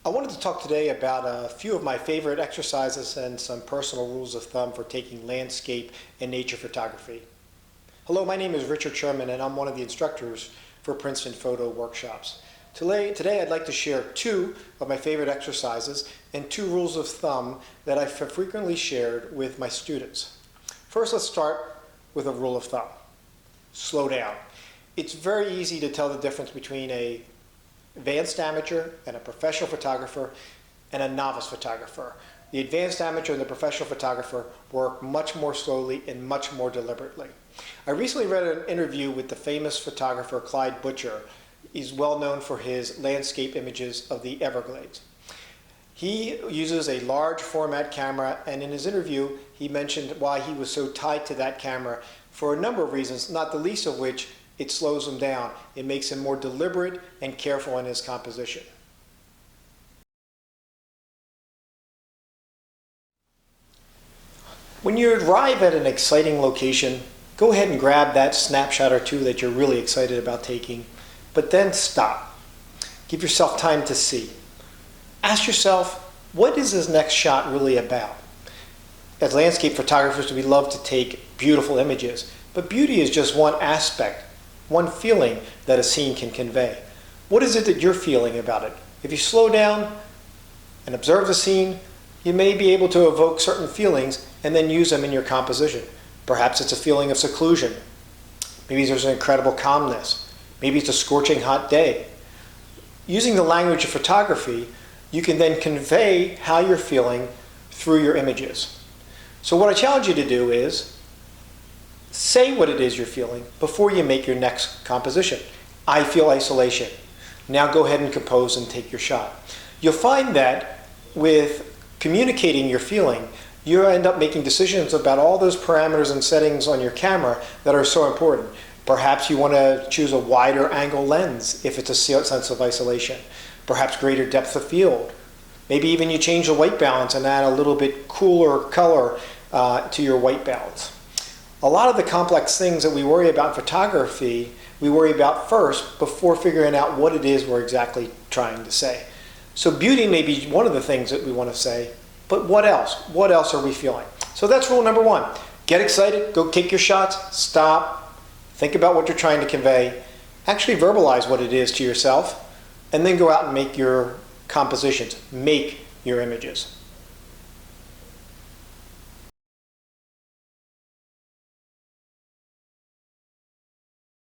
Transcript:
I wanted to talk today about a few of my favorite exercises and some personal rules of thumb for taking landscape and nature photography. Hello, my name is Richard Sherman and I'm one of the instructors for Princeton photo workshops. Today I'd like to share two of my favorite exercises and two rules of thumb that I've frequently shared with my students. First, let's start with a rule of thumb. Slow down. It's very easy to tell the difference between an advanced amateur and a professional photographer and a novice photographer. The advanced amateur and the professional photographer work much more slowly and much more deliberately. I recently read an interview with the famous photographer Clyde Butcher. He's well known for his landscape images of the Everglades. He uses a large format camera, and in his interview he mentioned why he was so tied to that camera for a number of reasons, not the least of which it slows him down. It makes him more deliberate and careful in his composition. When you arrive at an exciting location, go ahead and grab that snapshot or two that you're really excited about taking, but then stop. Give yourself time to see. Ask yourself, what is this next shot really about? As landscape photographers, we love to take beautiful images, but beauty is just one aspect, one feeling that a scene can convey. What is it that you're feeling about it? If you slow down and observe the scene, you may be able to evoke certain feelings and then use them in your composition. Perhaps it's a feeling of seclusion. Maybe there's an incredible calmness. Maybe it's a scorching hot day. Using the language of photography, you can then convey how you're feeling through your images. So what I challenge you to do is say what it is you're feeling before you make your next composition. I feel isolation. Now go ahead and compose and take your shot. You'll find that with communicating your feeling, you end up making decisions about all those parameters and settings on your camera that are so important. Perhaps you want to choose a wider angle lens if it's a sense of isolation. Perhaps greater depth of field. Maybe even you change the white balance and add a little bit cooler color to your white balance. A lot of the complex things that we worry about in photography, we worry about first before figuring out what it is we're exactly trying to say. So beauty may be one of the things that we want to say, but what else? What else are we feeling? So that's rule number one. Get excited, go take your shots, stop, think about what you're trying to convey, actually verbalize what it is to yourself, and then go out and make your compositions, make your images.